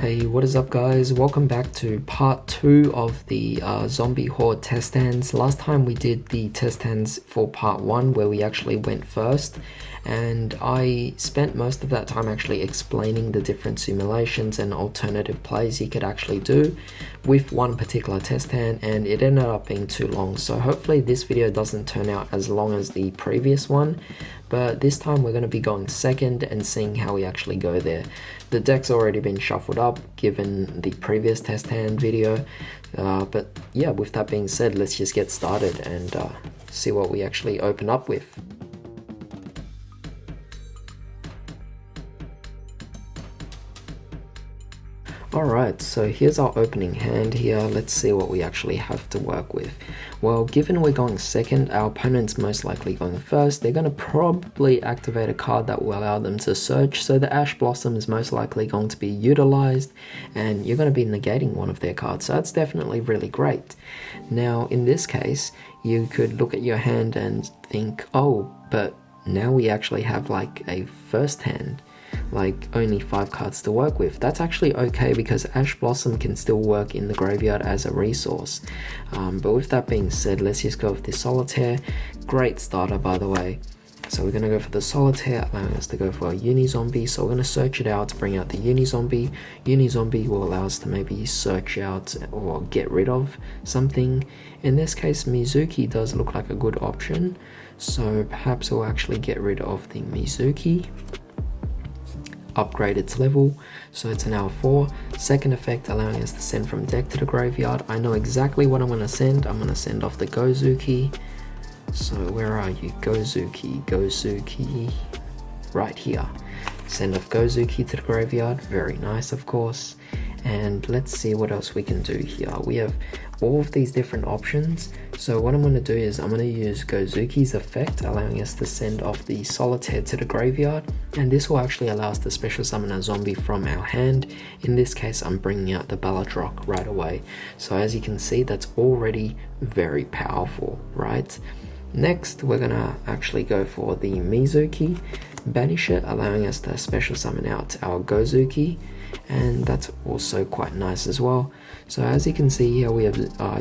Hey, what is up guys? Welcome back to part 2 of the Zombie Horde test hands. Last time we did the test hands for part 1 where we actually went first, and I spent most of that time actually explaining the different simulations and alternative plays you could actually do with one particular test hand, and it ended up being too long. So hopefully this video doesn't turn out as long as the previous one, but this time we're going to be going second and seeing how we actually go there. The deck's already been shuffled up given the previous test hand video, but yeah, with that being said, let's just get started and see what we actually open up with. Alright, so here's our opening hand here. Let's see what we actually have to work with. Well, given we're going second, our opponent's most likely going first. They're going to probably activate a card that will allow them to search, so the Ash Blossom is most likely going to be utilized, and you're going to be negating one of their cards, so that's definitely really great. Now, in this case, you could look at your hand and think, oh, but now we actually have like a first hand, like only 5 cards to work with. That's actually okay because Ash Blossom can still work in the graveyard as a resource. But with that being said, let's just go with the Solitaire. Great starter, by the way. So we're going to go for the Solitaire, allowing us to go for a Uni-Zombie. So we're going to search it out to bring out the Uni-Zombie. Uni-Zombie will allow us to maybe search out or get rid of something. In this case, Mizuki does look like a good option, so perhaps we'll actually get rid of the Mizuki. Upgrade its level, so it's an L4. Second effect, allowing us to send from deck to the graveyard. I know exactly what I'm going to send. I'm going to send off the Gozuki. So where are you? Gozuki, right here. Send off Gozuki to the graveyard. Very nice, of course. And let's see what else we can do here. We have all of these different options. So what I'm going to do is I'm going to use Gozuki's effect, allowing us to send off the Solitaire to the graveyard, and this will actually allow us to special summon a zombie from our hand. In this case, I'm bringing out the Baladrock right away. So as you can see, that's already very powerful, right? Next, we're going to actually go for the Mizuki, banish it, allowing us to special summon out our Gozuki, and that's also quite nice as well. So as you can see here, we have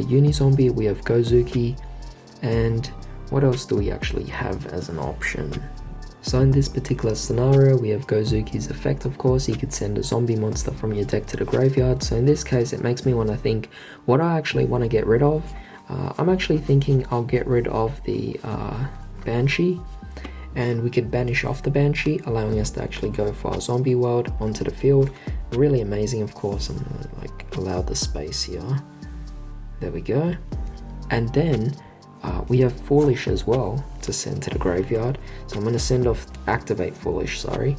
Uni-Zombie, we have Gozuki, and what else do we actually have as an option? So in this particular scenario, we have Gozuki's effect, of course. You could send a zombie monster from your deck to the graveyard. So in this case, it makes me want to think what I actually want to get rid of. I'm actually thinking I'll get rid of the Banshee, and we could banish off the Banshee, allowing us to actually go for our Zombie World onto the field. Really amazing, of course. I'm gonna like allow the space here. There we go. And then we have Foolish as well to send to the graveyard. So I'm going to send off, activate Foolish, sorry.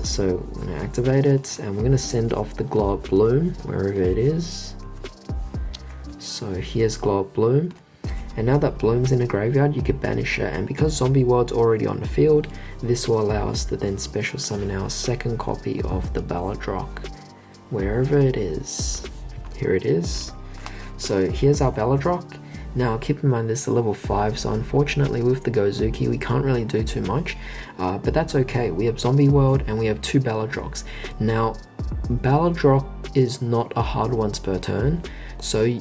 So I'm going to activate it, and we're going to send off the Glow Up Bloom, wherever it is. So here's Glow Up Bloom. And now that Bloom's in the graveyard, you could banish it, and because Zombie World's already on the field, this will allow us to then special summon our second copy of the Baladrock, wherever it is. Here it is. So here's our Baladrock. Now keep in mind this is a level 5, so unfortunately with the Gozuki we can't really do too much, but that's okay. We have Zombie World and we have 2 Baladrocks. Now Baladrock is not a hard once per turn, so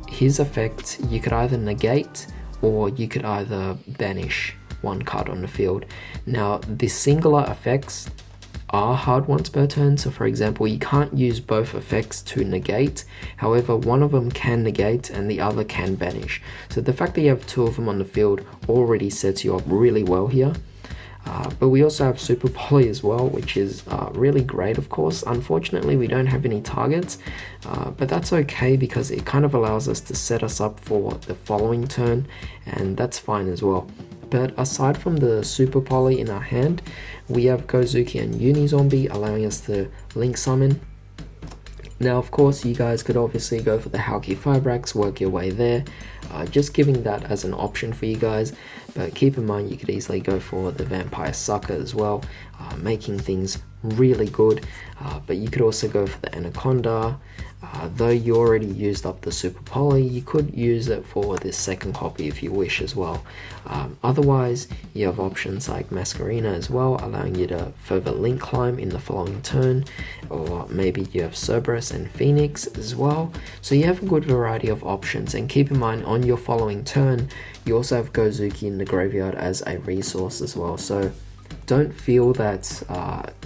his effect you could either negate or you could either banish one card on the field. Now the singular effects are hard once per turn, so for example you can't use both effects to negate. However, one of them can negate and the other can banish. So the fact that you have 2 of them on the field already sets you up really well here. But we also have Super Poly as well, which is really great, of course. Unfortunately, we don't have any targets, but that's okay because it kind of allows us to set us up for the following turn, and that's fine as well. But aside from the Super Poly in our hand, we have Gozuki and Uni-Zombie, allowing us to link summon. Now, of course, you guys could obviously go for the Hauki Fibrax, work your way there, just giving that as an option for you guys, but keep in mind you could easily go for the Vampire Sucker as well, making things really good, but you could also go for the Anaconda, Though you already used up the super poly, you could use it for this second copy if you wish as well. Otherwise, you have options like Masquerina as well, allowing you to further link climb in the following turn, or maybe you have Cerberus and Phoenix as well. So you have a good variety of options, and keep in mind on your following turn, you also have Gozuki in the graveyard as a resource as well. So don't feel that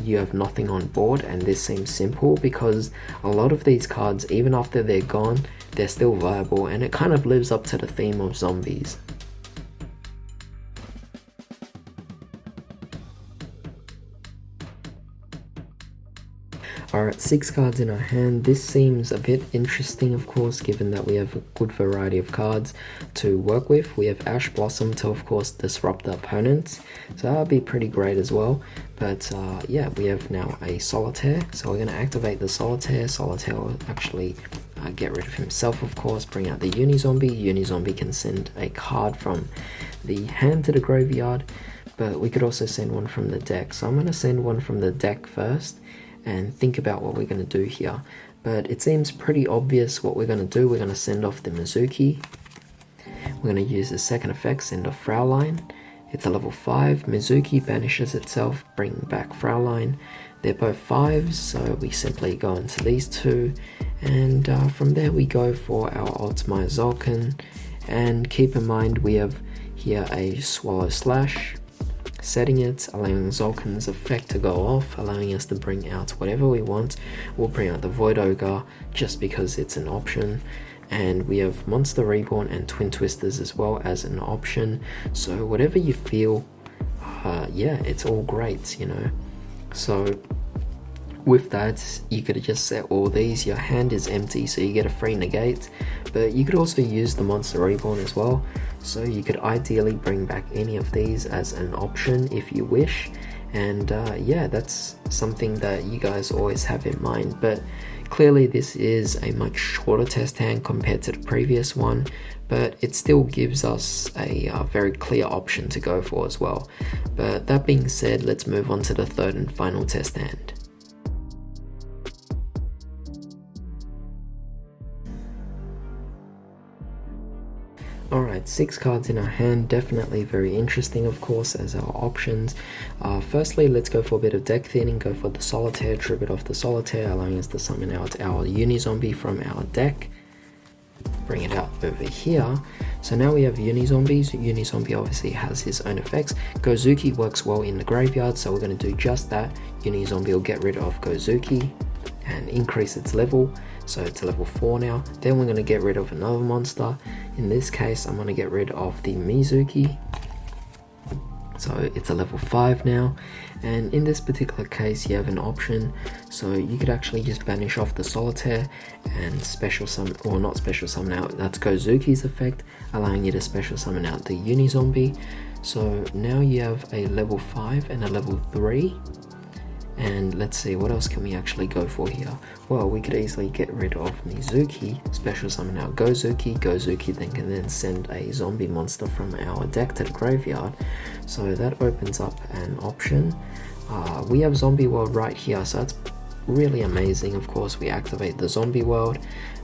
you have nothing on board and this seems simple, because a lot of these cards, even after they're gone, they're still viable, and it kind of lives up to the theme of zombies. Alright, 6 cards in our hand. This seems a bit interesting, of course, given that we have a good variety of cards to work with. We have Ash Blossom to, of course, disrupt the opponents, so that'll be pretty great as well. But yeah, we have now a Solitaire, so we're going to activate the Solitaire. Solitaire will actually get rid of himself, of course, bring out the Unizombie. Unizombie can send a card from the hand to the graveyard, but we could also send one from the deck. So I'm going to send one from the deck first and think about what we're going to do here. But it seems pretty obvious what we're going to do. We're going to send off the Mizuki. We're going to use the second effect, send off Fraulein. It's a level 5. Mizuki banishes itself, bring back Fraulein. They're both 5s, so we simply go into these two. And from there we go for our Ultimate Zolkin. And keep in mind we have here a Swallow Slash, setting it, allowing Zolkin's effect to go off, allowing us to bring out whatever we want. We'll bring out the Void Ogre just because it's an option, and we have Monster Reborn and Twin Twisters as well as an option. So whatever you feel, yeah, it's all great, you know. So with that, you could just set all these. Your hand is empty, so you get a free negate, but you could also use the Monster Reborn as well. So you could ideally bring back any of these as an option if you wish. And yeah, that's something that you guys always have in mind. But clearly this is a much shorter test hand compared to the previous one, but it still gives us a very clear option to go for as well. But that being said, let's move on to the third and final test hand. Alright, 6 cards in our hand, definitely very interesting, of course, as our options. Firstly, let's go for a bit of deck thinning, go for the Solitaire, tribute off the Solitaire, allowing us to summon out our Unizombie from our deck. Bring it out over here. So now we have Unizombies. Unizombie obviously has his own effects. Gozuki works well in the graveyard, so we're going to do just that. Unizombie will get rid of Gozuki and increase its level, so it's a level 4 now. Then we're going to get rid of another monster. In this case, I'm going to get rid of the Mizuki, so it's a level 5 now. And in this particular case, you have an option, so you could actually just banish off the Solitaire and special summon, or not special summon out, that's Gozuki's effect, allowing you to special summon out the Unizombie. So now you have a level 5 and a level 3. And let's see, what else can we actually go for here? Well, we could easily get rid of Mizuki, special summon out Gozuki. Gozuki then can then send a zombie monster from our deck to the graveyard. So that opens up an option. We have Zombie World right here, so that's really amazing. Of course, we activate the Zombie World.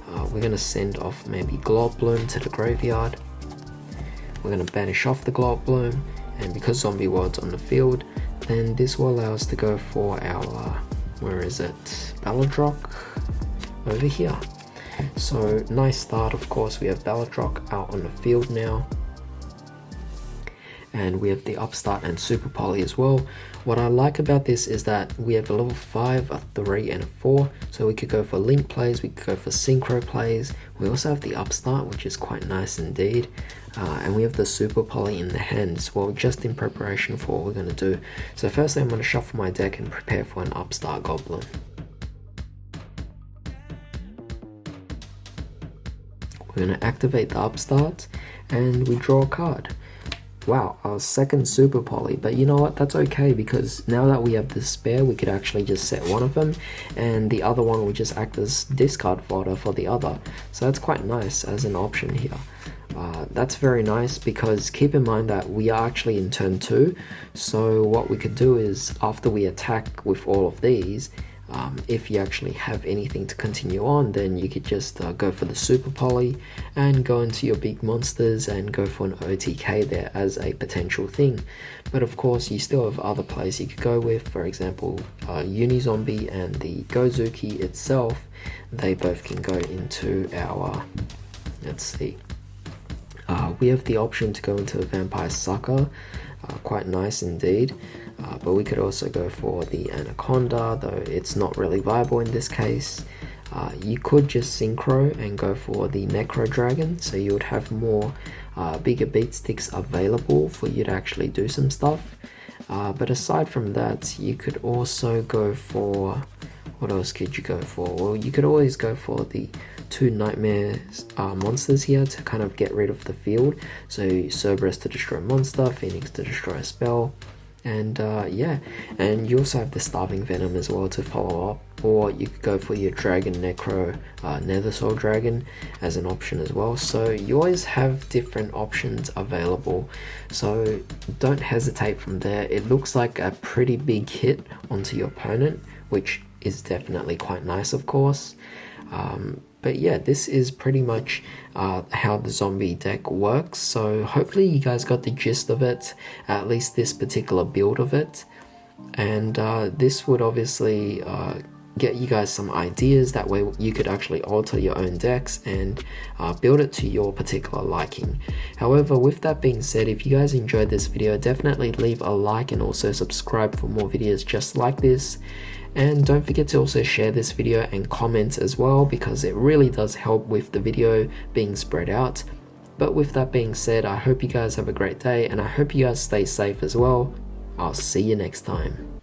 We're going to send off maybe Glob Bloom to the graveyard. We're going to banish off the Glob Bloom, and because Zombie World's on the field, then this will allow us to go for our, where is it, Balladrock over here. So nice start, of course. We have Balladrock out on the field now, and we have the Upstart and Super Poly as well. What I like about this is that we have a level 5, a 3 and a 4, so we could go for link plays, we could go for synchro plays. We also have the Upstart, which is quite nice indeed. And we have the Super Poly in the hand as well, just in preparation for what we're going to do. So firstly, I'm going to shuffle my deck and prepare for an Upstart Goblin. We're going to activate the Upstart, and we draw a card. Wow, our second Super Poly, but you know what, that's okay, because now that we have the spare, we could actually just set one of them, and the other one will just act as discard fodder for the other. So that's quite nice as an option here. That's very nice, because keep in mind that we are actually in turn 2, so what we could do is, after we attack with all of these, if you actually have anything to continue on, then you could just go for the super poly and go into your big monsters and go for an OTK there as a potential thing. But of course you still have other plays you could go with. For example, Unizombie and the Gozuki itself, they both can go into our, let's see, we have the option to go into a Vampire Sucker, quite nice indeed. But we could also go for the Anaconda, though it's not really viable in this case. You could just synchro and go for the Necro Dragon, so you would have more bigger beat sticks available for you to actually do some stuff. But aside from that, you could also go for, what else could you go for? Well, you could always go for the 2 Nightmare monsters here to kind of get rid of the field. So Cerberus to destroy monster, Phoenix to destroy a spell. And yeah, and you also have the Starving Venom as well to follow up, or you could go for your Dragon Necro Nether Soul Dragon as an option as well. So you always have different options available, so don't hesitate from there. It looks like a pretty big hit onto your opponent, which is definitely quite nice, of course. But yeah, this is pretty much how the zombie deck works. So hopefully you guys got the gist of it, at least this particular build of it. And this would obviously get you guys some ideas. That way you could actually alter your own decks and build it to your particular liking. However, with that being said, if you guys enjoyed this video, definitely leave a like and also subscribe for more videos just like this. And don't forget to also share this video and comment as well, because it really does help with the video being spread out. But with that being said, I hope you guys have a great day, and I hope you guys stay safe as well. I'll see you next time.